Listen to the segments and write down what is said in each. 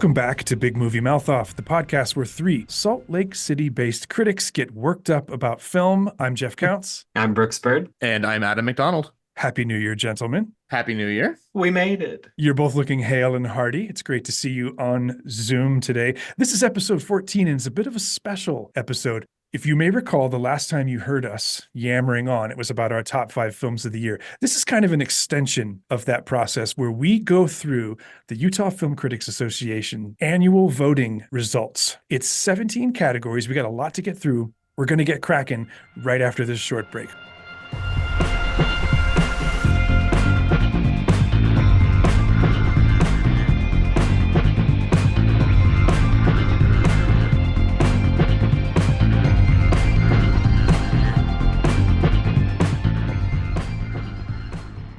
Welcome back to Big Movie Mouth Off, the podcast where three Salt Lake City-based critics get worked up about film. I'm Jeff Counts. I'm Brooks Bird. And I'm Adam McDonald. Happy New Year, gentlemen. Happy New Year. We made it. You're both looking hale and hearty. It's great to see you on Zoom today. This is episode 14, and it's a bit of a special episode. If you may recall, the last time you heard us yammering on, it was about our top 5 films of the year. This is kind of an extension of that process where we go through the Utah Film Critics Association annual voting results. It's 17 categories. We got a lot to get through. We're going to get cracking right after this short break.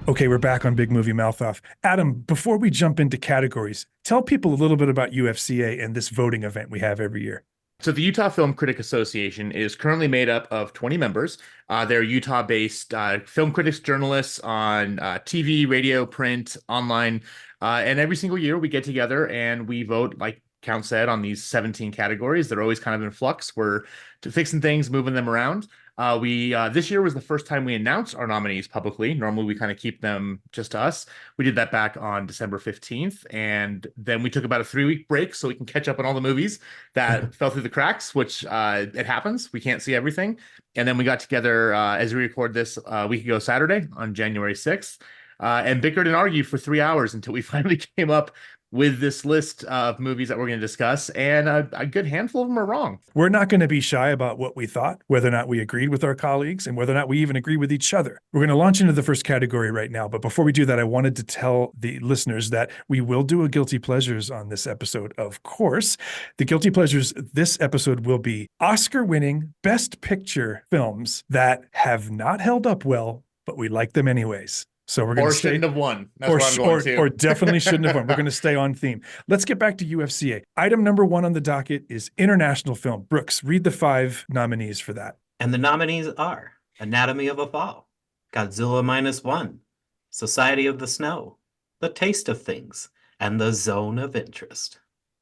Okay, we're back on Big Movie Mouth Off. Adam, before we jump into categories, tell people a little bit about UFCA and this voting event we have every year. So the Utah Film Critic Association is currently made up of 20 members. They're Utah-based film critics, journalists on TV, radio, print, online. And every single year we get together and we vote, like Count said, on these 17 categories. They're always kind of in flux. We're fixing things, moving them around. This year was the first time we announced our nominees publicly. Normally we kind of keep them just to us. We did that back on December 15th. And then we took about a 3-week break so we can catch up on all the movies that fell through the cracks, which it happens. We can't see everything. And then we got together as we record this a week ago Saturday on January 6th and bickered and argued for 3 hours until we finally came up with this list of movies that we're going to discuss, and a good handful of them are wrong. We're not going to be shy about what we thought, whether or not we agreed with our colleagues, and whether or not we even agree with each other. We're going to launch into the first category right now, but before we do that, I wanted to tell the listeners that we will do a Guilty Pleasures on this episode, of course. The Guilty Pleasures this episode will be Oscar-winning Best Picture films that have not held up well, but we like them anyways. So we're going to shouldn't have won. That's what I'm going to. Or definitely shouldn't have won. We're going to stay on theme. Let's get back to UFCA. Item number 1 on the docket is international film. Brooks, read the 5 nominees for that. And the nominees are Anatomy of a Fall, Godzilla -1, Society of the Snow, The Taste of Things, and The Zone of Interest.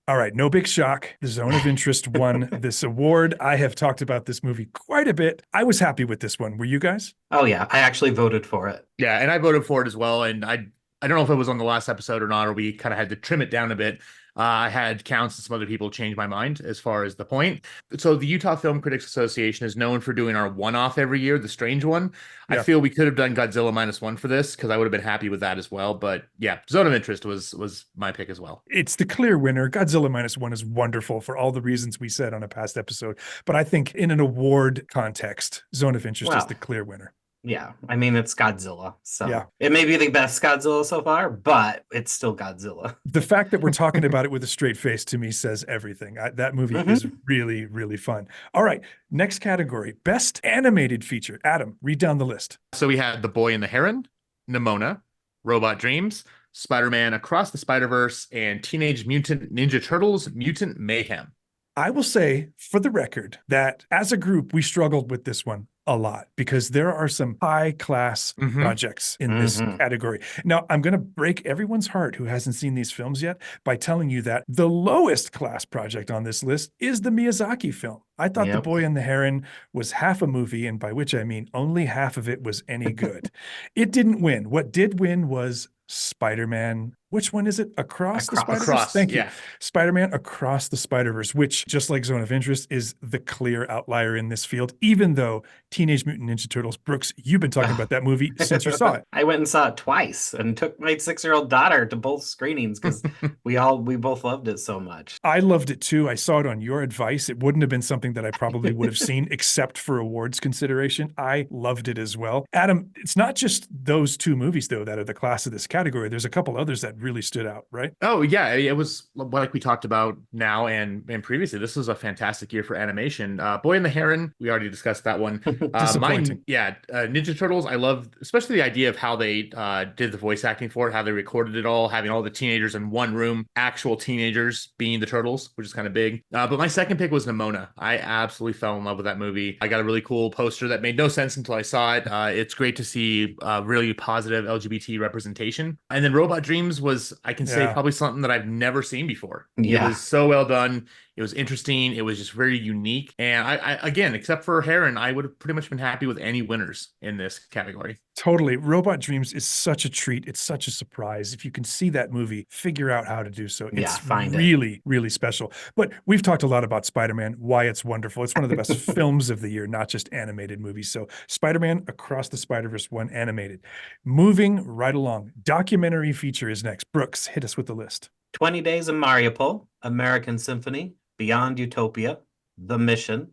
All right, no big shock. The Zone of Interest won this award. I have talked about this movie quite a bit. I was happy with this one. Were you guys? Oh, yeah. I actually voted for it. Yeah, and I voted for it as well. And I don't know if it was on the last episode or not, or we kind of had to trim it down a bit. I had Counts and some other people change my mind as far as the point. So the Utah Film Critics Association is known for doing our one-off every year, the strange one. Yeah. I feel we could have done Godzilla -1 for this because I would have been happy with that as well. But yeah, Zone of Interest was my pick as well. It's the clear winner. Godzilla -1 is wonderful for all the reasons we said on a past episode. But I think in an award context, Zone of Interest is the clear winner. Yeah, I mean, it's Godzilla, so yeah. It may be the best Godzilla so far, but it's still Godzilla. The fact that we're talking about it with a straight face to me says everything. That movie is really, really fun. All right, next category, Best Animated Feature. Adam, read down the list. So we had The Boy and the Heron, Nimona, Robot Dreams, Spider-Man Across the Spider-Verse, and Teenage Mutant Ninja Turtles Mutant Mayhem. I will say, for the record, that as a group, we struggled with this one a lot because there are some high-class projects in this category. Now, I'm going to break everyone's heart who hasn't seen these films yet by telling you that the lowest class project on this list is the Miyazaki film. I thought The Boy and the Heron was half a movie, and by which I mean only half of it was any good. It didn't win. What did win was Spider-Man. Which one is it? Across the Spider-Verse? Thank you. Spider-Man Across the Spider-Verse, which, just like Zone of Interest, is the clear outlier in this field, even though Teenage Mutant Ninja Turtles, Brooks, you've been talking about that movie since you saw it. I went and saw it twice and took my 6-year-old daughter to both screenings because we both loved it so much. I loved it too. I saw it on your advice. It wouldn't have been something that I probably would have seen except for awards consideration. I loved it as well. Adam, it's not just those 2 movies, though, that are the class of this category. There's a couple others that really stood out, right? Oh, yeah. It was like we talked about now and previously. This was a fantastic year for animation. Boy and the Heron, we already discussed that one. Disappointing. Ninja Turtles, I love, especially the idea of how they did the voice acting for it, how they recorded it all, having all the teenagers in one room, actual teenagers being the turtles, which is kind of big. But my second pick was Nimona. I absolutely fell in love with that movie. I got a really cool poster that made no sense until I saw it. It's great to see really positive LGBT representation. And then Robot Dreams was, I can say, Yeah. probably something that I've never seen before. Yeah. It was so well done. It was interesting. It was just very unique. And I again, except for Heron, I would have pretty much been happy with any winners in this category. Totally. Robot Dreams is such a treat. It's such a surprise. If you can see that movie, figure out how to do so. Yeah, It's find it. really, really special. But we've talked a lot about Spider-Man, why it's wonderful. It's one of the best films of the year, not just animated movies. So Spider-Man Across the Spider-Verse 1 animated. Moving right along. Documentary feature is next. Brooks, hit us with the list. 20 Days of Mariupol, American Symphony, Beyond Utopia, The Mission,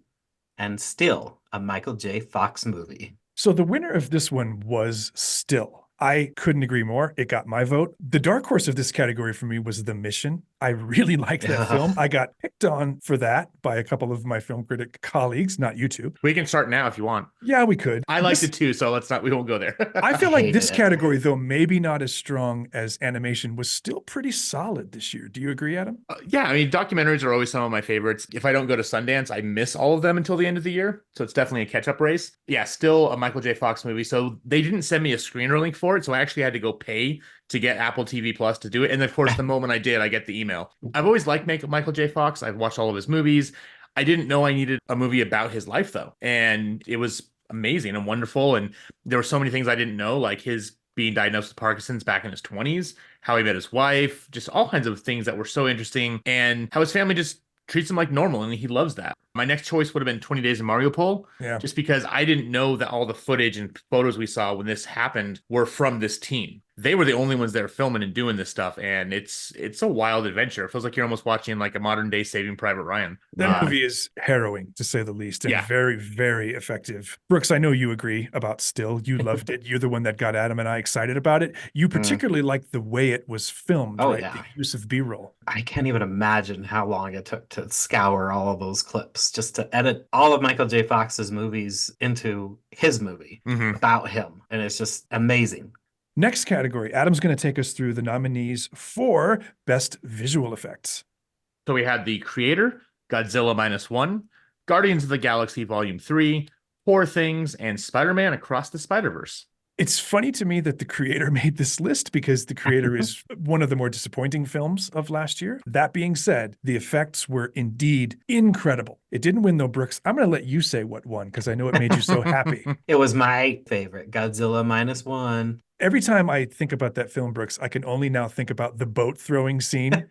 and still a Michael J. Fox movie. So the winner of this one was Still. I couldn't agree more. It got my vote. The dark horse of this category for me was The Mission. I really liked that film. I got picked on for that by a couple of my film critic colleagues, not you two. We can start now if you want. Yeah, we could. I liked it too, so we won't go there. I feel like this hated it. category, though maybe not as strong as animation, was still pretty solid this year. Do you agree, Adam? Yeah, I mean, documentaries are always some of my favorites. If I don't go to Sundance, I miss all of them until the end of the year. So it's definitely a catch-up race. Yeah, still a Michael J. Fox movie. So they didn't send me a screener link for it, so I actually had to go pay to get Apple TV Plus to do it. And of course, the moment I did, I get the email. I've always liked Michael J. Fox. I've watched all of his movies. I didn't know I needed a movie about his life, though. And it was amazing and wonderful. And there were so many things I didn't know, like his being diagnosed with Parkinson's back in his 20s, how he met his wife, just all kinds of things that were so interesting, and how his family just treats him like normal, and he loves that. My next choice would have been 20 Days of Mariupol, just because I didn't know that all the footage and photos we saw when this happened were from this team. They were the only ones that are filming and doing this stuff, and it's a wild adventure. It feels like you're almost watching like a modern day Saving Private Ryan. That movie is harrowing, to say the least, and very, very effective. Brooks, I know you agree about Still. You loved it. You're the one that got Adam and I excited about it. You particularly liked the way it was filmed, right? Yeah. The use of B-roll. I can't even imagine how long it took to scour all of those clips just to edit all of Michael J. Fox's movies into his movie about him. And it's just amazing. Next category, Adam's going to take us through the nominees for Best Visual Effects. So we had The Creator, Godzilla -1, Guardians of the Galaxy Volume 3, Poor Things, and Spider-Man Across the Spider-Verse. It's funny to me that The Creator made this list because The Creator is one of the more disappointing films of last year. That being said, the effects were indeed incredible. It didn't win though, Brooks. I'm going to let you say what won because I know it made you so happy. It was my favorite, Godzilla -1. Every time I think about that film, Brooks, I can only now think about the boat throwing scene.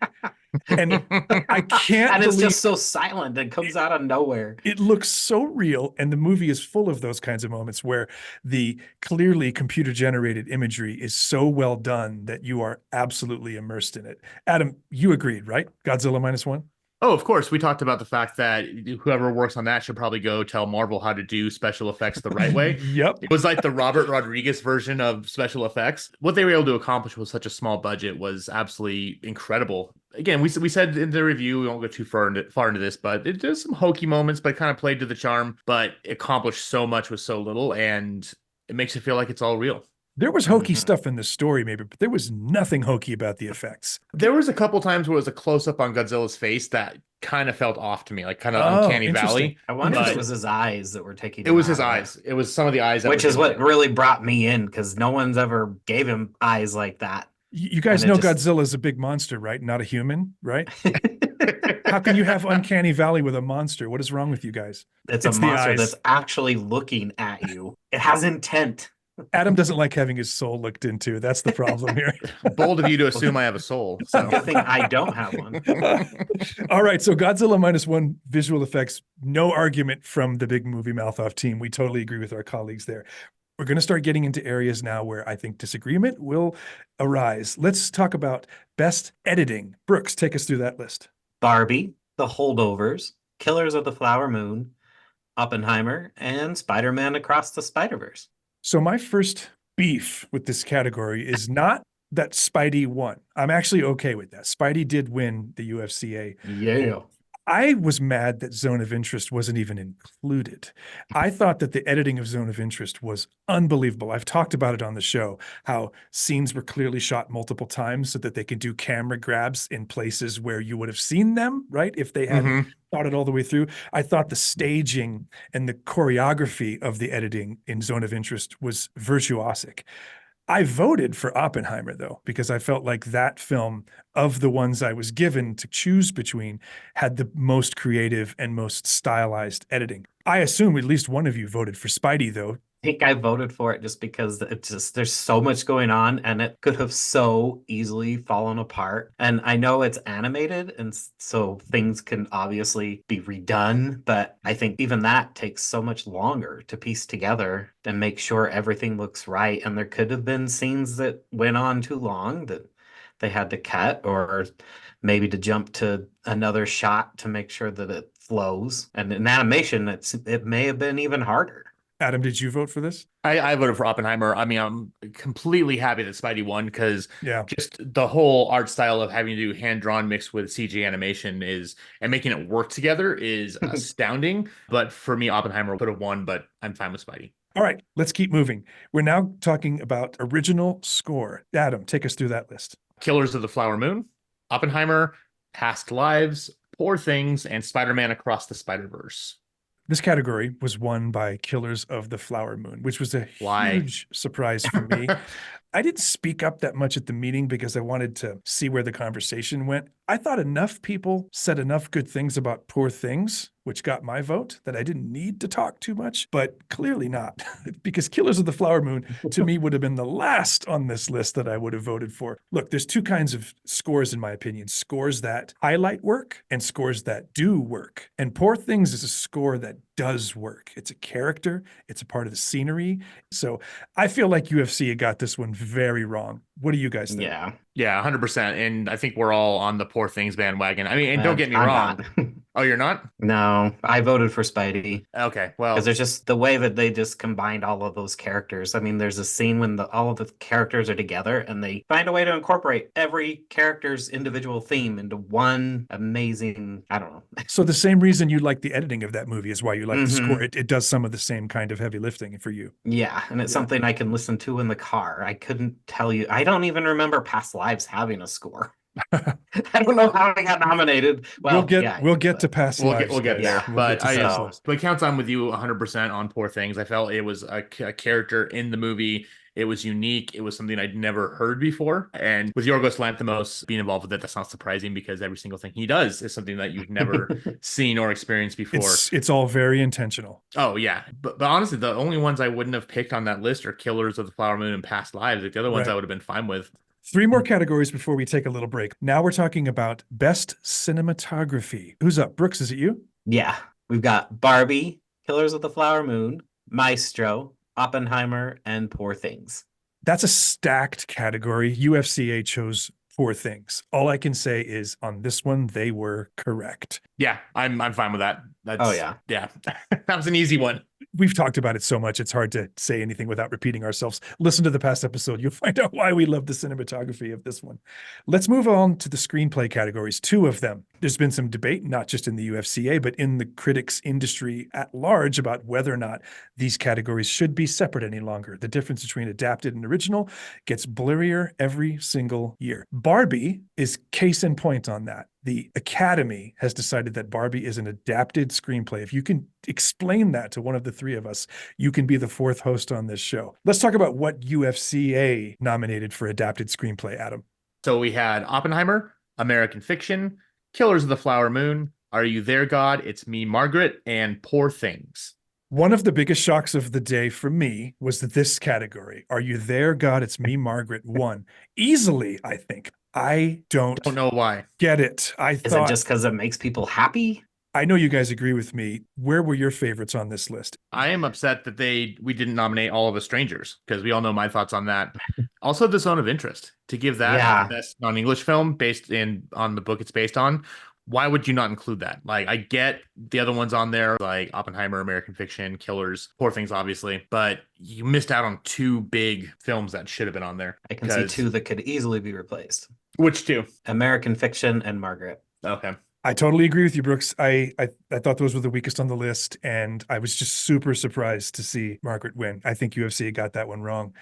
And I can't And it's believe just so silent. It comes out of nowhere. it looks so real. And the movie is full of those kinds of moments where the clearly computer generated imagery is so well done that you are absolutely immersed in it. Adam, you agreed, right? Godzilla -1? Oh, of course. We talked about the fact that whoever works on that should probably go tell Marvel how to do special effects the right way. Yep. It was like the Robert Rodriguez version of special effects. What they were able to accomplish with such a small budget was absolutely incredible. Again, we said in the review, we won't go too far into this, but it does some hokey moments, but kind of played to the charm, but accomplished so much with so little, and it makes it feel like it's all real. There was hokey stuff in the story, maybe, but there was nothing hokey about the effects. There was a couple times where it was a close-up on Godzilla's face that kind of felt off to me, like kind of uncanny valley. I wonder if it was his eyes that were taking it was his eyes. It was some of the eyes. Which is what really brought me in, because no one's ever gave him eyes like that. You guys know Godzilla's a big monster, right? Not a human, right? How can you have uncanny valley with a monster? What is wrong with you guys? It's a monster that's actually looking at you. It has intent. Adam doesn't like having his soul looked into. That's the problem here. Bold of you to assume I have a soul. So. Good thing I don't have one. All right. So Godzilla -1 visual effects, no argument from the big movie mouth off team. We totally agree with our colleagues there. We're going to start getting into areas now where I think disagreement will arise. Let's talk about best editing. Brooks, take us through that list. Barbie, The Holdovers, Killers of the Flower Moon, Oppenheimer, and Spider-Man Across the Spider-Verse. So my first beef with this category is not that Spidey won. I'm actually okay with that. Spidey did win the UFCA. Yeah. I was mad that Zone of Interest wasn't even included. I thought that the editing of Zone of Interest was unbelievable. I've talked about it on the show, how scenes were clearly shot multiple times so that they can do camera grabs in places where you would have seen them, right? If they hadn't thought it all the way through. I thought the staging and the choreography of the editing in Zone of Interest was virtuosic. I voted for Oppenheimer, though, because I felt like that film, of the ones I was given to choose between, had the most creative and most stylized editing. I assume at least one of you voted for Spidey, though. I think I voted for it just because it's just there's so much going on and it could have so easily fallen apart. And I know it's animated and so things can obviously be redone, but I think even that takes so much longer to piece together and make sure everything looks right. And there could have been scenes that went on too long that they had to cut, or maybe to jump to another shot to make sure that it flows. And in animation, it may have been even harder. Adam, did you vote for this? I voted for Oppenheimer. I mean, I'm completely happy that Spidey won because Yeah. just the whole art style of having to do hand drawn mixed with CG animation is and making it work together is astounding. But for me, Oppenheimer would have won, but I'm fine with Spidey. All right, let's keep moving. We're now talking about original score. Adam, take us through that list. Killers of the Flower Moon, Oppenheimer, Past Lives, Poor Things, and Spider-Man Across the Spider-Verse. This category was won by Killers of the Flower Moon, which was a huge surprise for me. I didn't speak up that much at the meeting because I wanted to see where the conversation went. I thought enough people said enough good things about Poor Things, which got my vote, that I didn't need to talk too much, but clearly not, because Killers of the Flower Moon, to me, would have been the last on this list that I would have voted for. Look, there's two kinds of scores, in my opinion, scores that highlight work and scores that do work. And Poor Things is a score that does work. It's a character, it's a part of the scenery. So I feel like UFCA got this one very wrong. What do you guys think? Yeah, 100%. And I think we're all on the Poor Things bandwagon. I mean, and don't get me wrong. Oh, you're not? No, I voted for Spidey. Okay, well, because there's just the way that they just combined all of those characters. I mean, there's a scene when all of the characters are together and they find a way to incorporate every character's individual theme into one amazing, I don't know. So the same reason you like the editing of that movie is why you like the score. It does some of the same kind of heavy lifting for you. Yeah, and it's something I can listen to in the car. I couldn't tell you. I don't even remember Past Lives having a score. I don't know how it got nominated. Well, we'll get to Past Lives. We'll get there. But but counts on with you 100% on Poor Things. I felt it was a character in the movie. It was unique. It was something I'd never heard before. And with Yorgos Lanthimos being involved with it, that's not surprising because every single thing he does is something that you've never seen or experienced before. It's all very intentional. Oh, yeah. But honestly, the only ones I wouldn't have picked on that list are Killers of the Flower Moon and Past Lives. Like the other ones I would have been fine with. 3 more categories before we take a little break. Now we're talking about best cinematography. Who's up? Brooks, is it you? Yeah. We've got Barbie, Killers of the Flower Moon, Maestro, Oppenheimer, and Poor Things. That's a stacked category. UFCA chose Poor Things. All I can say is on this one, they were correct. Yeah, I'm fine with that. Yeah. That was an easy one. We've talked about it so much, it's hard to say anything without repeating ourselves. Listen to the past episode. You'll find out why we love the cinematography of this one. Let's move on to the screenplay categories, 2 of them. There's been some debate, not just in the UFCA, but in the critics industry at large about whether or not these categories should be separate any longer. The difference between adapted and original gets blurrier every single year. Barbie is case in point on that. The Academy has decided that Barbie is an adapted screenplay. If you can explain that to one of the 3 of us, you can be the 4th host on this show. Let's talk about what UFCA nominated for adapted screenplay, Adam. So we had Oppenheimer, American Fiction, Killers of the Flower Moon, Are You There, God? It's Me, Margaret, and Poor Things. One of the biggest shocks of the day for me was that this category, Are You There, God? It's Me, Margaret, won. Easily, I think. I don't know why. Get it. Is it just because it makes people happy? I know you guys agree with me. Where were your favorites on this list? I am upset that we didn't nominate All of Us Strangers because we all know my thoughts on that. Also, The Zone of Interest, to give that the best non-English film based on the book it's based on. Why would you not include that? Like, I get the other ones on there, like Oppenheimer, American Fiction, Killers, Poor Things, obviously, but you missed out on 2 big films that should have been on there. I can see 2 that could easily be replaced. Which 2? American Fiction and Margaret. Okay. I totally agree with you, Brooks. I thought those were the weakest on the list, and I was just super surprised to see Margaret win. I think UFC got that one wrong.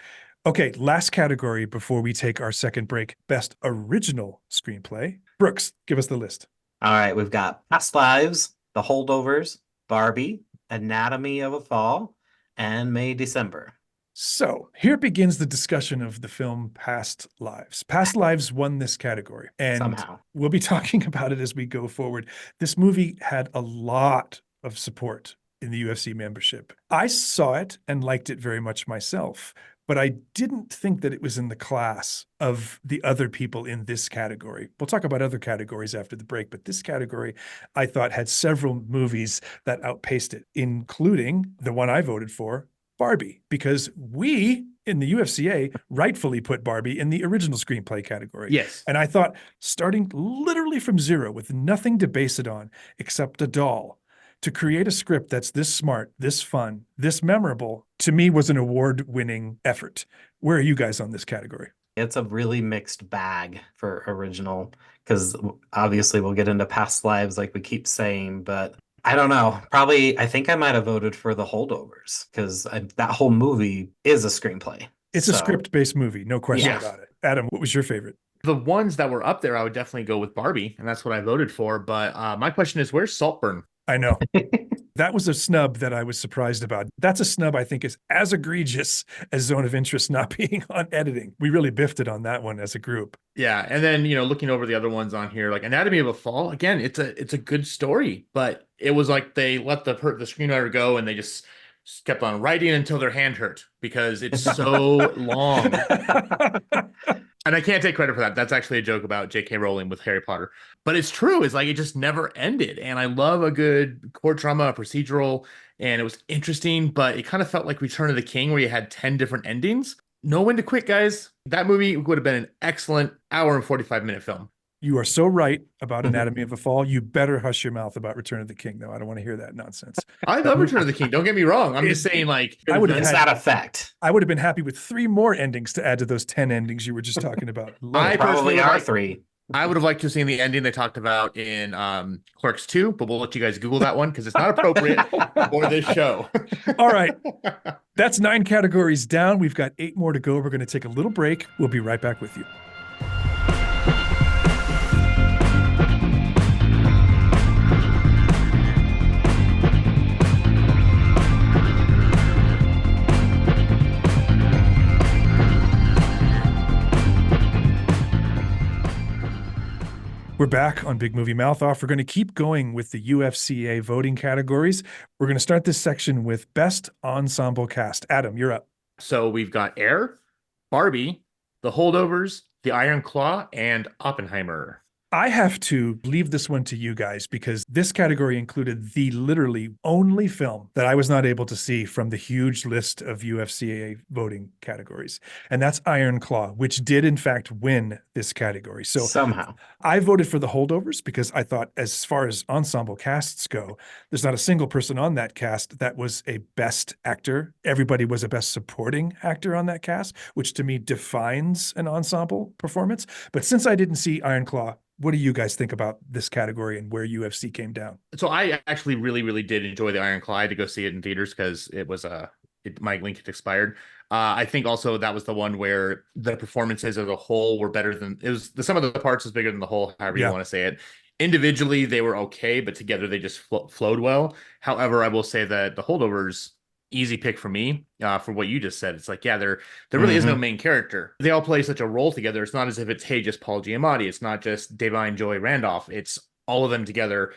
Okay, last category before we take our second break. Best original screenplay. Brooks, give us the list. All right, we've got Past Lives, The Holdovers, Barbie, Anatomy of a Fall, and May December. So here begins the discussion of the film Past Lives. Past Lives won this category, and Somehow. we'll be talking about it as we go forward. This movie had a lot of support in the UFC membership. I saw it and liked it very much myself, but I didn't think that it was in the class of the other people in this category. We'll talk about other categories after the break, but this category I thought had several movies that outpaced it, including the one I voted for, Barbie, because we in the UFCA rightfully put Barbie in the original screenplay category. Yes. And I thought, starting literally from zero with nothing to base it on except a doll, to create a script that's this smart, this fun, this memorable, to me was an award-winning effort. Where are you guys on this category? It's a really mixed bag for original, because obviously we'll get into Past Lives like we keep saying, but I don't know. Probably, I think I might have voted for The Holdovers, because that whole movie is a screenplay. It's a script-based movie, no question about it. Adam, what was your favorite? The ones that were up there, I would definitely go with Barbie, and that's what I voted for. But my question is, where's Saltburn? I know. That was a snub that I was surprised about. That's a snub I think is as egregious as Zone of Interest not being on editing. We really biffed it on that one as a group. Yeah, and then looking over the other ones on here, like Anatomy of a Fall, again, it's a good story, but it was like they let the screenwriter go and they just kept on writing until their hand hurt because it's so long. And I can't take credit for that. That's actually a joke about J.K. Rowling with Harry Potter. But it's true. It's like it just never ended. And I love a good court drama, procedural, and it was interesting, but it kind of felt like Return of the King where you had 10 different endings. Know when to quit, guys. That movie would have been an excellent hour and 45-minute film. You are so right about Anatomy of a Fall. You better hush your mouth about Return of the King, though. I don't want to hear that nonsense. I love Return of the King. Don't get me wrong. I'm just saying, like, I would have It's had that effect. I would have been happy with 3 more endings to add to those 10 endings you were just talking about. I Probably personally are like- 3. I would have liked to have seen the ending they talked about in Clerks 2, but we'll let you guys Google that one because it's not appropriate for this show. All right. That's 9 categories down. We've got 8 more to go. We're going to take a little break. We'll be right back with you. We're back on Big Movie Mouth Off. We're going to keep going with the UFCA voting categories. We're going to start this section with Best Ensemble Cast. Adam, you're up. So we've got Air, Barbie, The Holdovers, The Iron Claw, and Oppenheimer. I have to leave this one to you guys because this category included the literally only film that I was not able to see from the huge list of UFCA voting categories. And that's Iron Claw, which did in fact win this category. So Somehow. I voted for The Holdovers because I thought as far as ensemble casts go, there's not a single person on that cast that was a best actor. Everybody was a best supporting actor on that cast, which to me defines an ensemble performance. But since I didn't see Iron Claw, what do you guys think about this category and where UFC came down? So I actually really, really did enjoy The Iron Claw. I had to go see it in theaters because it was my link had expired. I think also that was the one where the performances as a whole were better than it was. The sum of the parts was bigger than the whole, however you want to say it. Individually, they were okay, but together they just flowed well. However, I will say that The Holdovers, easy pick for me, for what you just said. It's like, yeah, there really is no main character. They all play such a role together. It's not as if it's, hey, just Paul Giamatti. It's not just Devine Joy Randolph. It's all of them together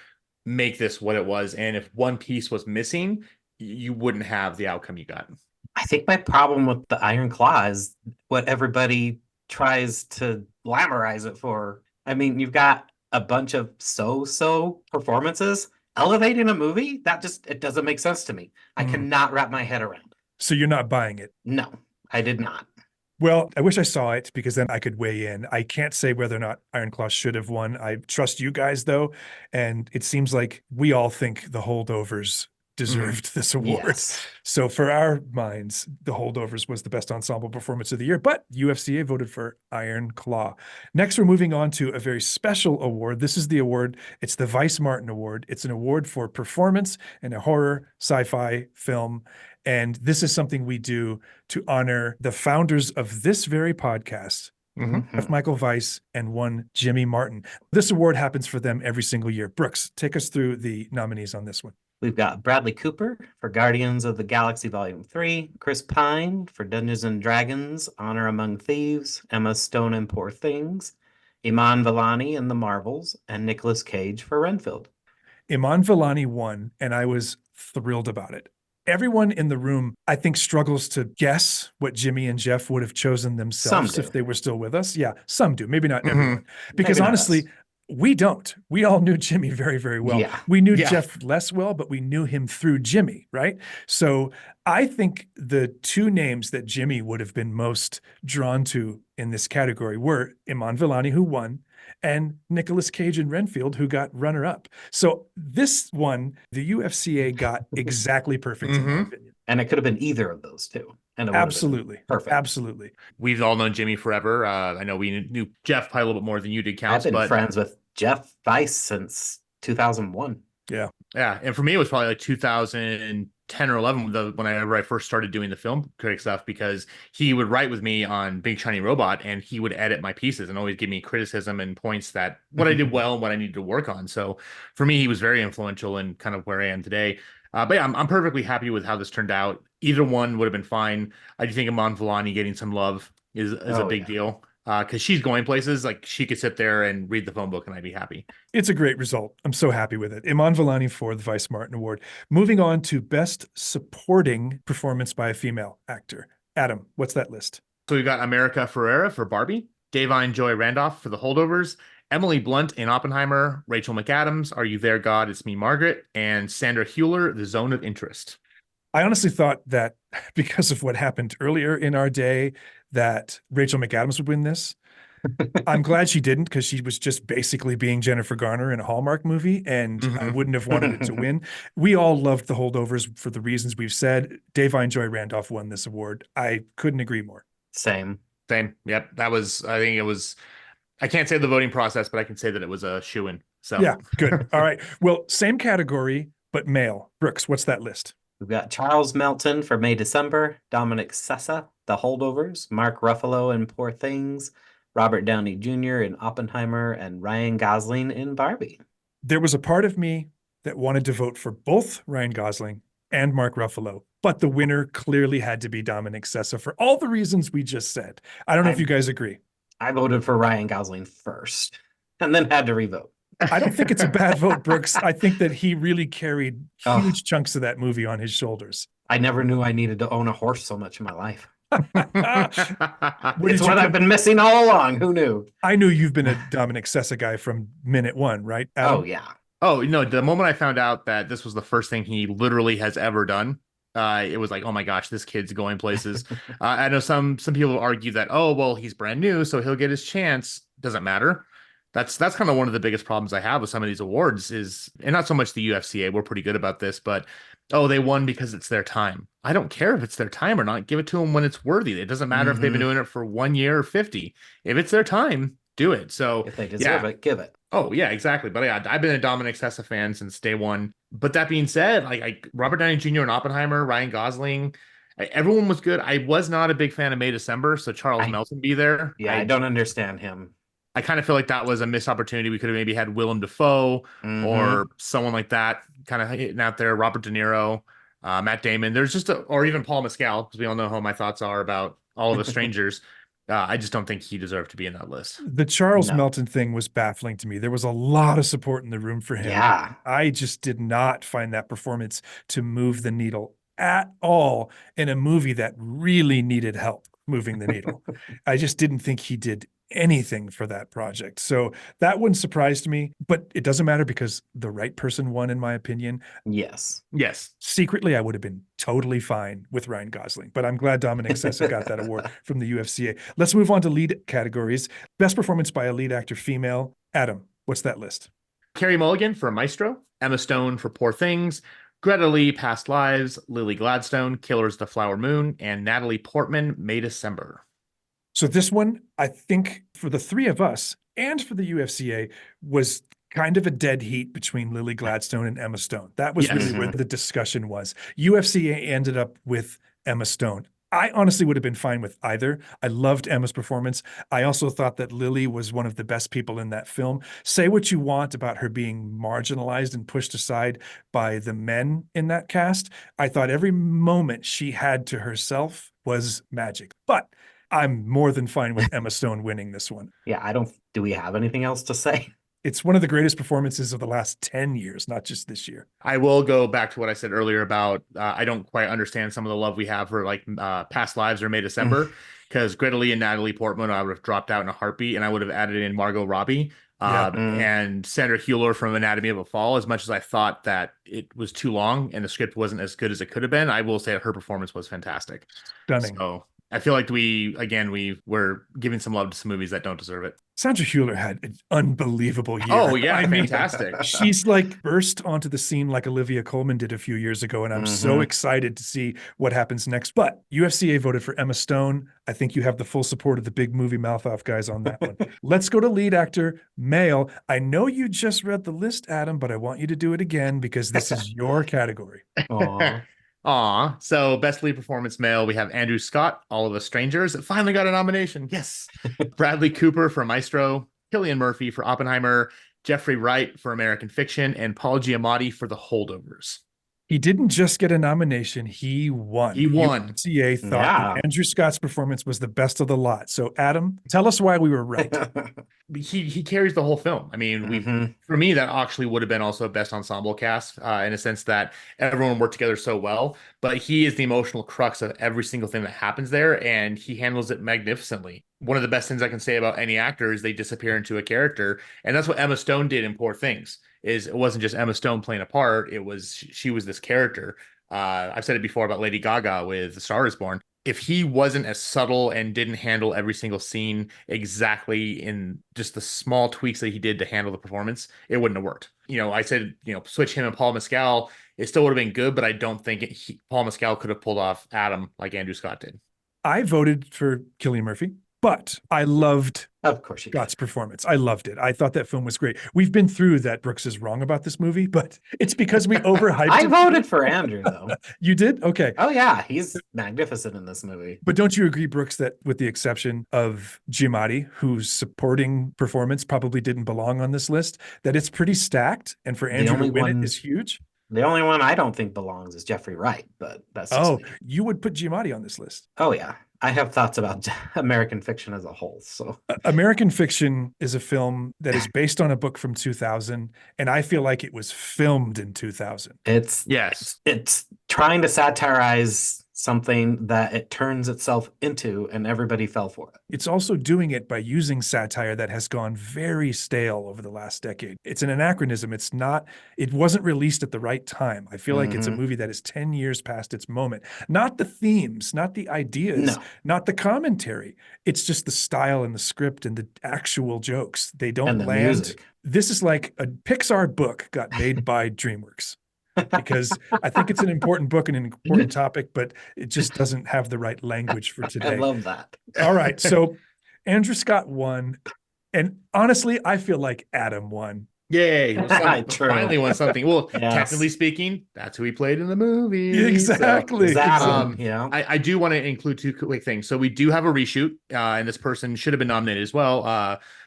make this what it was. And if one piece was missing, you wouldn't have the outcome you got. I think my problem with the Iron Claw is what everybody tries to glamorize it for. I mean, you've got a bunch of so-so performances elevating a movie. It doesn't make sense to me. I cannot wrap my head around. So you're not buying it? No, I did not. Well, I wish I saw it because then I could weigh in. I can't say whether or not Iron Claw should have won. I trust you guys, though. And it seems like we all think The Holdovers deserved this award. Yes. So for our minds, The Holdovers was the best ensemble performance of the year, but UFCA voted for Iron Claw. Next, we're moving on to a very special award. This is the award. It's the Vice Martin Award. It's an award for performance in a horror sci-fi film. And this is something we do to honor the founders of this very podcast, F. Michael Weiss and one Jimmy Martin. This award happens for them every single year. Brooks, take us through the nominees on this one. We've got Bradley Cooper for Guardians of the Galaxy Volume 3, Chris Pine for Dungeons and Dragons, Honor Among Thieves, Emma Stone in Poor Things, Iman Vellani in The Marvels, and Nicolas Cage for Renfield. Iman Vellani won, and I was thrilled about it. Everyone in the room, I think, struggles to guess what Jimmy and Jeff would have chosen themselves Some if do. they were still with us. Yeah, some do, maybe not Mhm. everyone. Because Maybe not honestly, us. we don't. We all knew Jimmy very, very well. Yeah. We knew Yeah. Jeff less well, but we knew him through Jimmy, right? So I think the two names that Jimmy would have been most drawn to in this category were Iman Vellani, who won, and Nicolas Cage and Renfield, who got runner up. So this one, the UFCA got exactly perfect, in my opinion. And it could have been either of those two. And it would have been Absolutely. perfect. Absolutely. We've all known Jimmy forever. I know we knew Jeff probably a little bit more than you did, I've Counts, been but friends with Jeff Weiss since 2001. Yeah. yeah. And for me, it was probably like 2010 or 11 whenever I first started doing the film critic stuff, because he would write with me on Big Shiny Robot and he would edit my pieces and always give me criticism and points that what I did well and what I needed to work on. So for me, he was very influential in kind of where I am today. But yeah, I'm perfectly happy with how this turned out. Either one would have been fine. I do think Iman Vellani getting some love is a big deal. Because she's going places, like she could sit there and read the phone book and I'd be happy. It's a great result. I'm so happy with it. Iman Vellani for the Vice Martin Award. Moving on to Best Supporting Performance by a Female Actor. Adam, what's that list? So we've got America Ferrera for Barbie, Davine Joy Randolph for The Holdovers, Emily Blunt in Oppenheimer, Rachel McAdams, Are You There, God? It's Me, Margaret, and Sandra Hewler, The Zone of Interest. I honestly thought that because of what happened earlier in our day, that Rachel McAdams would win this. I'm glad she didn't, because she was just basically being Jennifer Garner in a Hallmark movie, and I wouldn't have wanted it to win. We all loved The Holdovers for the reasons we've said. Davine Joy Randolph won this award. I couldn't agree more. Same. Yep. That was, I think it was, I can't say the voting process, but I can say that it was a shoo-in. So Yeah, good. All right. Well, same category, but male. Brooks, what's that list? We've got Charles Melton for May December, Dominic Sessa, The Holdovers, Mark Ruffalo in Poor Things, Robert Downey Jr. in Oppenheimer, and Ryan Gosling in Barbie. There was a part of me that wanted to vote for both Ryan Gosling and Mark Ruffalo, but the winner clearly had to be Dominic Sessa for all the reasons we just said. I don't know if you guys agree. I voted for Ryan Gosling first and then had to revote. I don't think it's a bad vote, Brooks. I think that he really carried huge chunks of that movie on his shoulders. I never knew I needed to own a horse so much in my life. What It's what I've been missing all along. Who knew? I knew you've been a Dominic Sessa guy from minute one, right, Adam? Oh, yeah. Oh, no, the moment I found out that this was the first thing he literally has ever done, it was like, oh my gosh, this kid's going places. I know some people argue that, oh, well, he's brand new, so he'll get his chance. Doesn't matter. That's kind of one of the biggest problems I have with some of these awards is, and not so much the UFCA, we're pretty good about this, but oh, they won because it's their time. I don't care if it's their time or not. Give it to them when it's worthy. It doesn't matter if they've been doing it for 1 year or 50. If it's their time, do it. So If they deserve it, give it. Oh, yeah, exactly. But yeah, I've been a Dominic Sessa fan since day one. But that being said, like Robert Downey Jr. and Oppenheimer, Ryan Gosling, everyone was good. I was not a big fan of May December, so Charles Melton be there. Yeah, I don't understand him. I kind of feel like that was a missed opportunity. We could have maybe had Willem Dafoe or someone like that kind of hitting out there. Robert De Niro, Matt Damon. There's just or even Paul Mescal, because we all know how my thoughts are about all of the strangers. I just don't think he deserved to be in that list. The Charles Melton thing was baffling to me. There was a lot of support in the room for him. Yeah. I just did not find that performance to move the needle at all in a movie that really needed help moving the needle. I just didn't think he did anything for that project. So that one surprised me, but it doesn't matter because the right person won, in my opinion. Yes. Secretly, I would have been totally fine with Ryan Gosling, but I'm glad Dominic Sessa got that award from the UFCA. Let's move on to lead categories. Best performance by a lead actor female. Adam, what's that list? Carey Mulligan for Maestro, Emma Stone for Poor Things, Greta Lee, Past Lives, Lily Gladstone, Killers of the Flower Moon, and Natalie Portman, May December. So this one, I think for the three of us and for the UFCA, was kind of a dead heat between Lily Gladstone and Emma Stone. That was really where the discussion was. UFCA ended up with Emma Stone. I honestly would have been fine with either. I loved Emma's performance. I also thought that Lily was one of the best people in that film. Say what you want about her being marginalized and pushed aside by the men in that cast. I thought every moment she had to herself was magic. But I'm more than fine with Emma Stone winning this one. Yeah, do we have anything else to say? It's one of the greatest performances of the last 10 years, not just this year. I will go back to what I said earlier about I don't quite understand some of the love we have for like Past Lives or May December, because Greta Lee and Natalie Portman I would have dropped out in a heartbeat, and I would have added in Margot Robbie and Sandra Hüller from Anatomy of a Fall. As much as I thought that it was too long and the script wasn't as good as it could have been, I will say that her performance was fantastic. Stunning. So I feel like we were giving some love to some movies that don't deserve it. Sandra Hüller had an unbelievable year. Oh, yeah, I mean, fantastic. She's like burst onto the scene like Olivia Colman did a few years ago, and I'm so excited to see what happens next. But UFCA voted for Emma Stone. I think you have the full support of the big movie mouth off guys on that one. Let's go to lead actor, male. I know you just read the list, Adam, but I want you to do it again because this is your category. So best lead performance male, we have Andrew Scott, All of Us Strangers. It finally got a nomination. Yes. Bradley Cooper for Maestro, Cillian Murphy for Oppenheimer, Jeffrey Wright for American Fiction, and Paul Giamatti for The Holdovers. He didn't just get a nomination, he won. He won. UFCA thought that Andrew Scott's performance was the best of the lot. So, Adam, tell us why we were right. He carries the whole film. I mean, for me, that actually would have been also a best ensemble cast in a sense that everyone worked together so well. But he is the emotional crux of every single thing that happens there, and he handles it magnificently. One of the best things I can say about any actor is they disappear into a character, and that's what Emma Stone did in Poor Things. It wasn't just Emma Stone playing a part; she was this character. I've said it before about Lady Gaga with *A Star Is Born*. If he wasn't as subtle and didn't handle every single scene exactly in just the small tweaks that he did to handle the performance, it wouldn't have worked. I said, switch him and Paul Mescal, it still would have been good, but I don't think Paul Mescal could have pulled off Adam like Andrew Scott did. I voted for Cillian Murphy, but I loved of course Scott's performance. I loved it. I thought that film was great. We've been through that Brooks is wrong about this movie, but it's because we overhyped it. I voted for Andrew, though. You did? Okay. Oh, yeah. He's magnificent in this movie. But don't you agree, Brooks, that with the exception of Giamatti, whose supporting performance probably didn't belong on this list, that it's pretty stacked, and for Andrew to win it is huge? The only one I don't think belongs is Jeffrey Wright, but that's just me. You would put Giamatti on this list. Oh, yeah. I have thoughts about American Fiction as a whole. So American Fiction is a film that is based on a book from 2000, and I feel like it was filmed in 2000. It's trying to satirize something that it turns itself into, and everybody fell for it. It's also doing it by using satire that has gone very stale over the last decade. It's an anachronism. It wasn't released at the right time. I feel like it's a movie that is 10 years past its moment. Not the themes, not the ideas, not the commentary. It's just the style and the script and the actual jokes. They don't land. Music. This is like a Pixar book got made by DreamWorks. Because I think it's an important book and an important topic, but it just doesn't have the right language for today. I love that. All right. So Andrew Scott won. And honestly, I feel like Adam won. Yay. Finally won something. Well, technically speaking, that's who he played in the movie. Exactly. So, I do want to include two quick things. So we do have a reshoot, and this person should have been nominated as well.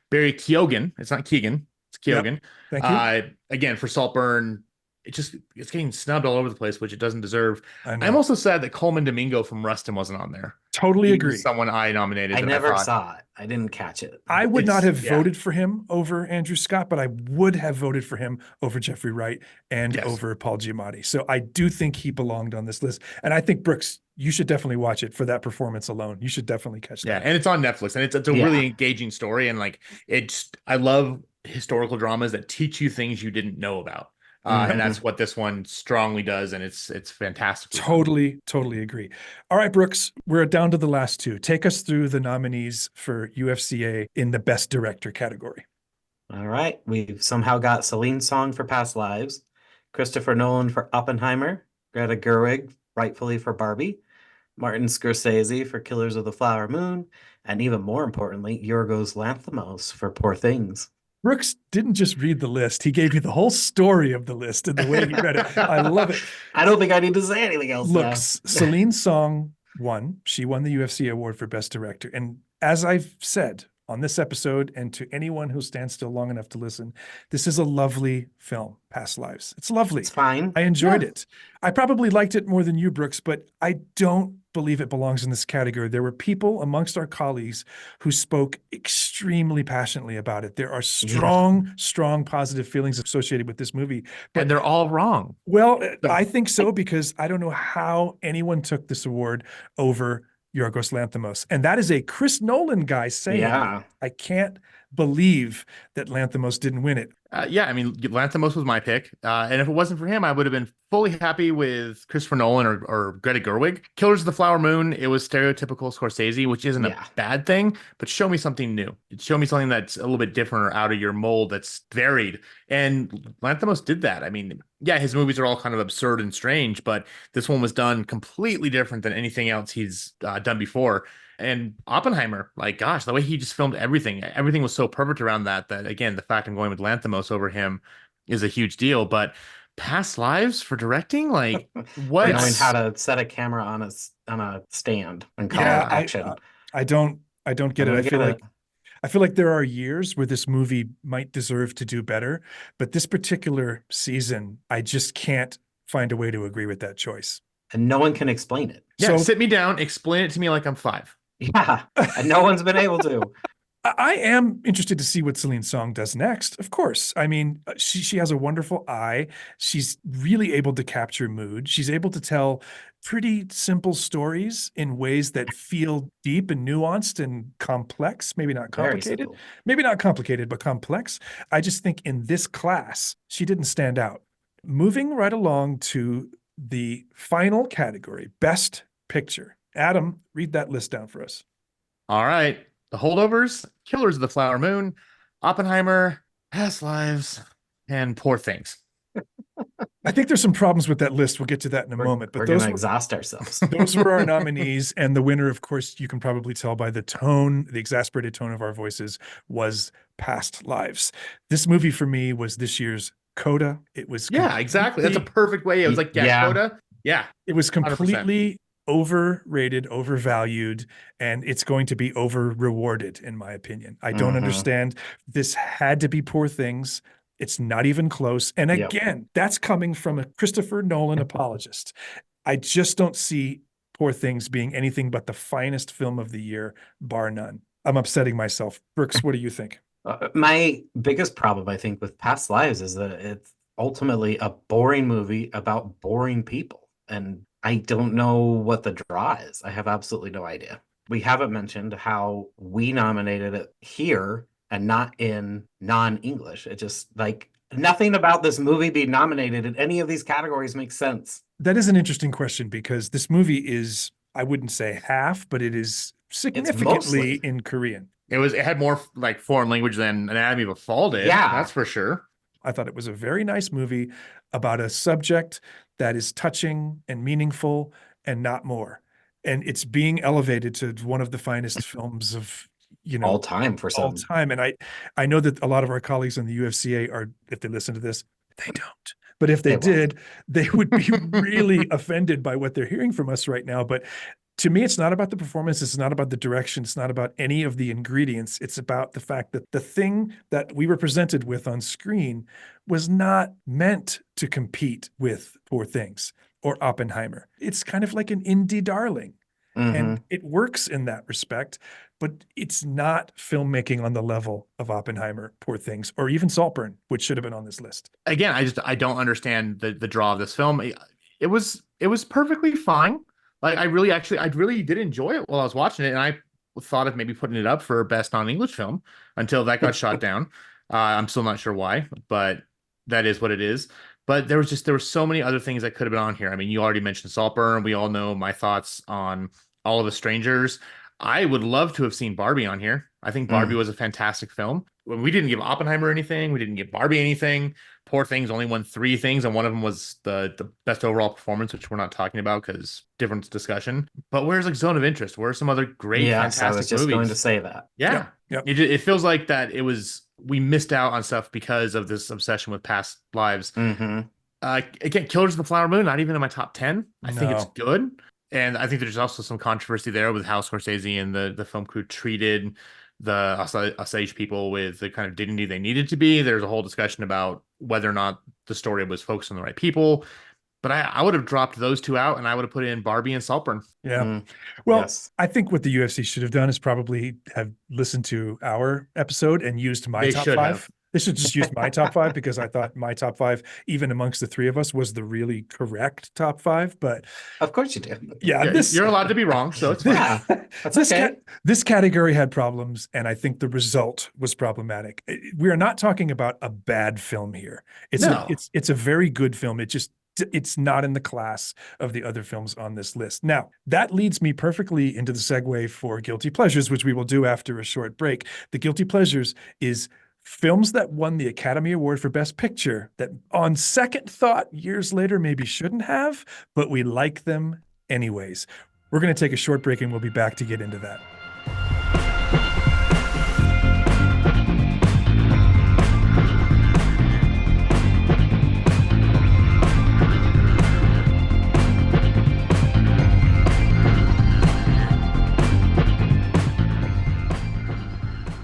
Barry Keoghan. It's not Keegan. It's Keoghan. Thank you. Again, for Saltburn. It's getting snubbed all over the place, which it doesn't deserve. I'm also sad that Coleman Domingo from Rustin wasn't on there. Totally agree. Someone I nominated. I never saw it. I didn't catch it. I would not have voted for him over Andrew Scott, but I would have voted for him over Jeffrey Wright and over Paul Giamatti. So I do think he belonged on this list. And I think, Brooks, you should definitely watch it for that performance alone. You should definitely catch that. Yeah, and it's on Netflix, and it's a really engaging story. And I love historical dramas that teach you things you didn't know about. And that's what this one strongly does, and it's fantastic. Totally agree. All right, Brooks, we're down to the last two. Take us through the nominees for UFCA in the Best Director category. All right. We've somehow got Celine Song for Past Lives, Christopher Nolan for Oppenheimer, Greta Gerwig, rightfully for Barbie, Martin Scorsese for Killers of the Flower Moon, and even more importantly, Yorgos Lanthimos for Poor Things. Brooks didn't just read the list. He gave you the whole story of the list and the way he read it. I love it. I don't think I need to say anything else. Look, Celine Song won. She won the UFCA award for Best Director. And as I've said on this episode, and to anyone who stands still long enough to listen, this is a lovely film, Past Lives. It's lovely. It's fine. I enjoyed it. I probably liked it more than you, Brooks, but I don't believe it belongs in this category. There were people amongst our colleagues who spoke extremely passionately about it. There are strong positive feelings associated with this movie. But And they're all wrong. well, I think so, because I don't know how anyone took this award over Yorgos Lanthimos. And that is a Chris Nolan guy saying, Yeah. I can't believe that Lanthimos didn't win it. Yeah, I mean, Lanthimos was my pick. And if it wasn't for him, I would have been fully happy with Christopher Nolan or Greta Gerwig. Killers of the Flower Moon, it was stereotypical Scorsese, which isn't a bad thing, but show me something new. Show me something that's a little bit different or out of your mold, that's varied. And Lanthimos did that. I mean, yeah, his movies are all kind of absurd and strange, but this one was done completely different than anything else he's done before. And Oppenheimer, like, gosh, the way he just filmed everything was so perfect around that again, the fact I'm going with Lanthimos over him is a huge deal. But Past Lives for directing, like, what? Knowing how to set a camera on a stand and call it action. I don't get it. I feel like there are years where this movie might deserve to do better, but this particular season, I just can't find a way to agree with that choice. And no one can explain it. Yeah, So sit me down, explain it to me like I'm 5. Yeah, and no one's been able to. I am interested to see what Celine Song does next. Of course. I mean, she has a wonderful eye. She's really able to capture mood. She's able to tell pretty simple stories in ways that feel deep and nuanced and complex. Maybe not complicated. Maybe not complicated, but complex. I just think in this class, she didn't stand out. Moving right along to the final category, Best Picture. Adam, read that list down for us. All right. The Holdovers, Killers of the Flower Moon, Oppenheimer, Past Lives, and Poor Things. I think there's some problems with that list. We'll get to that in a moment. But we're going to exhaust ourselves. Those were our nominees. And the winner, of course, you can probably tell by the tone, the exasperated tone of our voices, was Past Lives. This movie for me was this year's Coda. It was exactly. That's a perfect way. It was like, Coda. Yeah. It was completely 100%. Overrated, overvalued, and it's going to be over rewarded, in my opinion. I don't understand. This had to be Poor Things. It's not even close. And again, that's coming from a Christopher Nolan apologist. I just don't see Poor Things being anything but the finest film of the year, bar none. I'm upsetting myself. Brooks, what do you think? My biggest problem, I think, with Past Lives is that it's ultimately a boring movie about boring people. And I don't know what the draw is. I have absolutely no idea. We haven't mentioned how we nominated it here and not in non-English. It just, like, nothing about this movie being nominated in any of these categories makes sense. That is an interesting question, because this movie is, I wouldn't say half, but it is significantly in Korean. It had more like foreign language than Anatomy of a Fall did. Yeah, that's for sure. I thought it was a very nice movie about a subject that is touching and meaningful and not more. And it's being elevated to one of the finest films of, all time for some. All time. And I know that a lot of our colleagues in the UFCA are, if they listen to this, they don't. But if they did, they would be really offended by what they're hearing from us right now. But to me, it's not about the performance. It's not about the direction. It's not about any of the ingredients. It's about the fact that the thing that we were presented with on screen was not meant to compete with Poor Things or Oppenheimer. It's kind of like an indie darling. And it works in that respect, but it's not filmmaking on the level of Oppenheimer, Poor Things, or even Saltburn, which should have been on this list. Again, I don't understand the draw of this film. It was perfectly fine. Like, I really did enjoy it while I was watching it, and I thought of maybe putting it up for best non-English film until that got shot down. I'm still not sure why, but that is what it is. But there were so many other things that could have been on here. I mean, you already mentioned Saltburn. We all know my thoughts on All of Us Strangers. I would love to have seen Barbie on here. I think Barbie was a fantastic film. We didn't give Oppenheimer anything. We didn't give Barbie anything. Poor Things only won 3 things, and one of them was the best overall performance, which we're not talking about because different discussion. But where's like Zone of Interest? Where's some other great, fantastic movies? I was just going to say that. Yeah. It feels like that we missed out on stuff because of this obsession with Past Lives. Again, Killers of the Flower Moon, not even in my top 10. I think it's good. And I think there's also some controversy there with how Scorsese and the film crew treated the Osage people with the kind of dignity they needed to be. There's a whole discussion about whether or not the story was focused on the right people. But I would have dropped those two out and I would have put in Barbie and Saltburn. Yeah. Well, Yes. I think what the UFC should have done is probably have listened to our episode and used my They top should 5. have. They should just use my top 5 because I thought my top 5, even amongst the three of us, was the really correct top 5. But Of course you do. yeah, You're allowed to be wrong, so it's fine. Yeah, that's okay. This category had problems, and I think the result was problematic. We are not talking about a bad film here. No. It's a very good film. It's not in the class of the other films on this list. Now, that leads me perfectly into the segue for Guilty Pleasures, which we will do after a short break. The Guilty Pleasures is films that won the Academy Award for Best Picture that on second thought years later maybe shouldn't have, but we like them anyways. We're going to take a short break and we'll be back to get into that.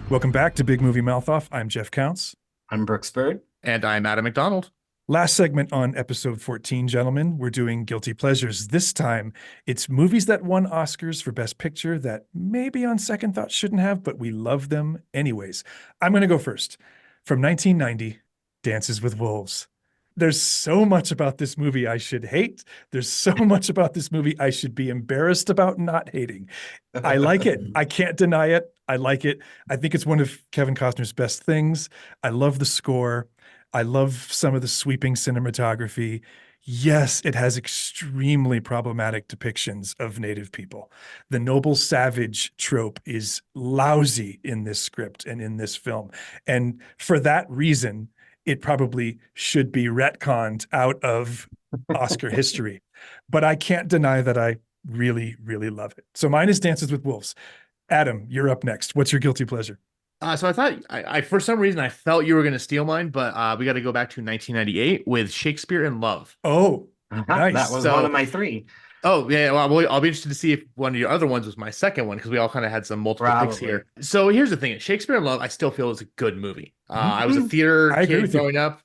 Welcome back to Big Movie Mouth Off. I'm Jeff Counts. I'm Brooks Bird. And I'm Adam McDonald. Last segment on episode 14, gentlemen, we're doing Guilty Pleasures. This time, it's movies that won Oscars for Best Picture that maybe on second thought shouldn't have, but we love them anyways. I'm going to go first. From 1990, Dances with Wolves. There's so much about this movie I should hate. There's so much about this movie I should be embarrassed about not hating. I like it. I can't deny it. I like it. I think it's one of Kevin Costner's best things. I love the score. I love some of the sweeping cinematography. Yes, it has extremely problematic depictions of Native people. The noble savage trope is lousy in this script and in this film. And for that reason, it probably should be retconned out of Oscar history. But I can't deny that I really, really love it. So mine is Dances with Wolves. Adam, you're up next. What's your guilty pleasure? So I thought, I for some reason, I felt you were going to steal mine, but we got to go back to 1998 with Shakespeare in Love. Oh, nice. That was So- one of my 3. Oh, yeah. Well, I'll be interested to see if one of your other ones was my second one because we all kind of had some multiple picks Probably. here. So here's the thing. Shakespeare in Love, I still feel is a good movie. I was a Mhm. theater I agree kid with you. growing up.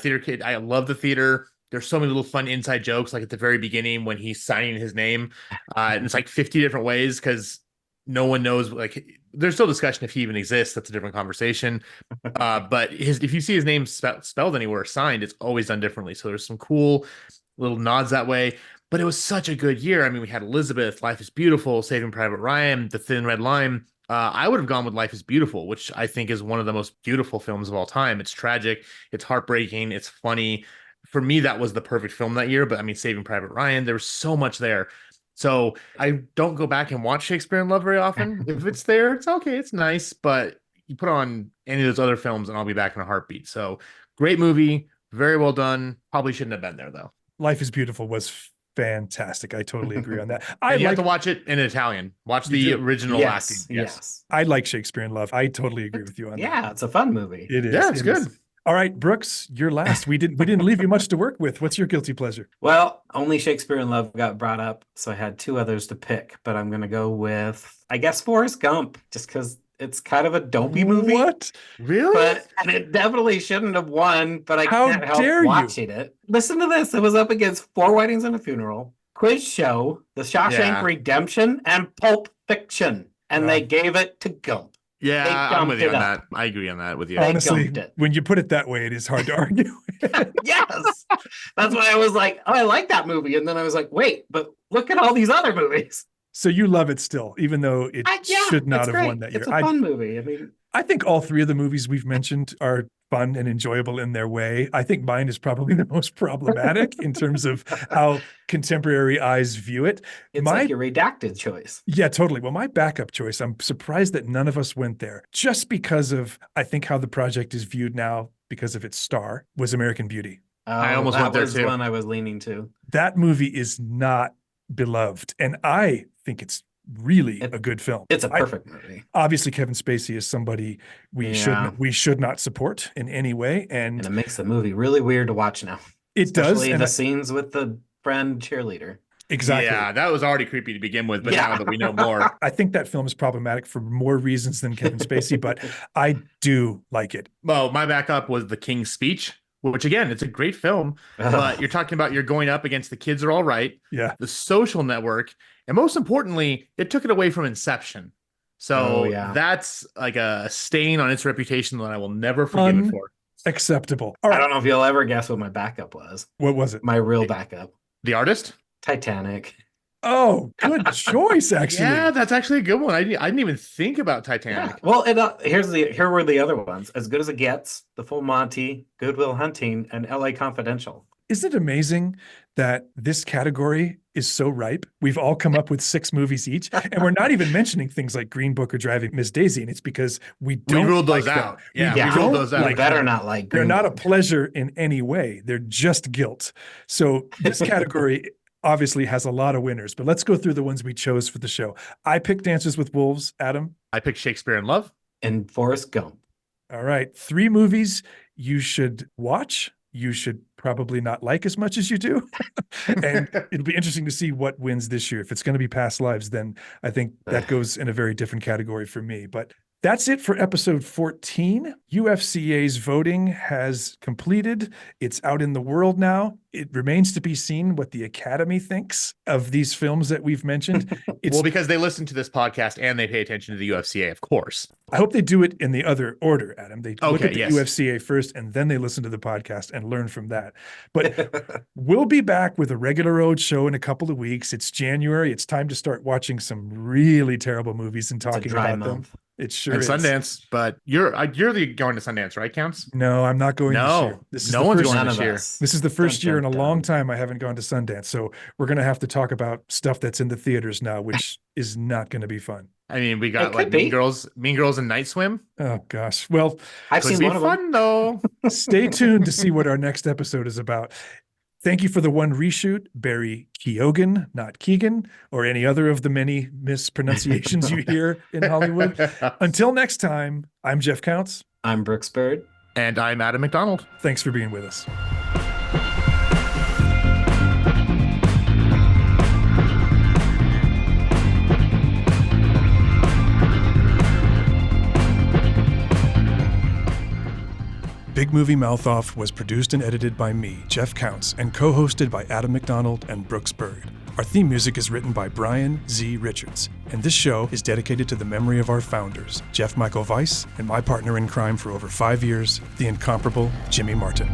Theater kid. I love the theater. There's so many little fun inside jokes, like at the very beginning when he's signing his name. And it's like 50 different ways because no one knows, like, there's still discussion if he even exists. That's a different conversation. But if you see his name spelled anywhere or signed, it's always done differently. So there's some cool little nods that way. But it was such a good year. I mean, we had Elizabeth, Life is Beautiful, Saving Private Ryan, The Thin Red Line. I would have gone with Life is Beautiful, which I think is one of the most beautiful films of all time. It's tragic, it's heartbreaking, it's funny. For me, that was the perfect film that year. But I mean, Saving Private Ryan, there was so much there. So I don't go back and watch Shakespeare in Love very often. If it's there, it's okay, it's nice. But you put on any of those other films and I'll be back in a heartbeat. So great movie, very well done. Probably shouldn't have been there though. Life is Beautiful was fantastic. I totally agree on that. And you have to watch it in Italian. Watch the do? original Yes, acting. yes. I like Shakespeare in Love. I totally agree with you on that. Yeah, it's a fun movie. It is. Yeah, it's It is. good. All right, Brooks, you're last. We didn't leave you much to work with. What's your guilty pleasure? Well, only Shakespeare in Love got brought up, so I had 2 others to pick, but I'm going to go with, I guess, Forrest Gump, just because it's kind of a dopey movie. What? Really? And it definitely shouldn't have won, but I How can't help dare you. watching it. Listen to this. It was up against 4 Weddings and a Funeral, Quiz Show, The Shawshank Yeah. Redemption, and Pulp Fiction. And Wow. they gave it to Gump. Yeah, They I'm with you on dumped it that. up. I agree on that with you. They Honestly, gumped it. when you put it that way, it is hard to argue. Yes. That's why I was like, oh, I like that movie. And then I was like, wait, but look at all these other movies. So you love it still, even though it Yeah, should not it's have great. won that year. It's a fun movie. I mean, I think all 3 of the movies we've mentioned are fun and enjoyable in their way. I think mine is probably the most problematic in terms of how contemporary eyes view it. it's like your redacted choice. Yeah, totally. Well, my backup choice, I'm surprised that none of us went there just because of, I think, how the project is viewed now because of its star was American Beauty. I almost that went there was too. one I was leaning to. That movie is not beloved. And I think it's really a good film. It's a perfect movie. Obviously, Kevin Spacey is somebody we Yeah. should not support in any way. And And it makes the movie really weird to watch now. it does. Especially And the scenes with the friend cheerleader. Exactly. Yeah, that was already creepy to begin with, but now that we know more. I think that film is problematic for more reasons than Kevin Spacey, but I do like it. Well, my backup was The King's Speech, which again, it's a great film, but you're talking about you're going up against The Kids Are All Right, Yeah. The Social Network, and most importantly, it took it away from Inception. So that's like a stain on its reputation that I will never forgive it for. Acceptable. I don't know if you'll ever guess what my backup was. What was it? My real backup. The Artist? Titanic. Oh, good choice, actually. Yeah, that's actually a good one. I didn't even think about Titanic. Yeah. Well, here were the other ones: As Good as It Gets, The Full Monty, Good Will Hunting, and L.A. Confidential. Isn't it amazing that this category is so ripe? We've all come up with 6 movies each, and we're not even mentioning things like Green Book or Driving Miss Daisy, and it's because we ruled those like out. Them. Yeah, we ruled those out. You better not like They're Green not a Book. pleasure in any way. They're just guilt. So this category obviously has a lot of winners, but let's go through the ones we chose for the show. I picked Dances with Wolves. Adam? I picked Shakespeare in Love. And Forrest Gump. All right. 3 movies you should watch. You should probably not like as much as you do. And it'll be interesting to see what wins this year. If it's going to be Past Lives, then I think that goes in a very different category for me. But that's it for episode 14. UFCA's voting has completed. It's out in the world now. It remains to be seen what the Academy thinks of these films that we've mentioned. Well, because they listen to this podcast and they pay attention to the UFCA, of course. I hope they do it in the other order, Adam. They look at the yes. UFCA first, and then they listen to the podcast and learn from that. But we'll be back with a regular old show in a couple of weeks. It's January. It's time to start watching some really terrible movies and talking about them. It sure is. Sundance, but you're going to Sundance, right, Counts? No, I'm not going this year. No one's going this year. This is the first year in a long time I haven't gone to Sundance. So we're going to have to talk about stuff that's in the theaters now, which is not going to be fun. I mean, we got like Mean Girls and Night Swim. Oh gosh. Well, I've seen one of them. Fun though. Stay tuned to see what our next episode is about. Thank you for the one reshoot, Barry Keoghan, not Keegan, or any other of the many mispronunciations you hear in Hollywood. Until next time, I'm Jeff Counts. I'm Brooks Bird. And I'm Adam McDonald. Thanks for being with us. Big Movie Mouth Off was produced and edited by me, Jeff Counts, and co-hosted by Adam McDonald and Brooks Bird. Our theme music is written by Brian Z. Richards, and this show is dedicated to the memory of our founders, Jeff Michael Weiss, and my partner in crime for over 5 years, the incomparable Jimmy Martin.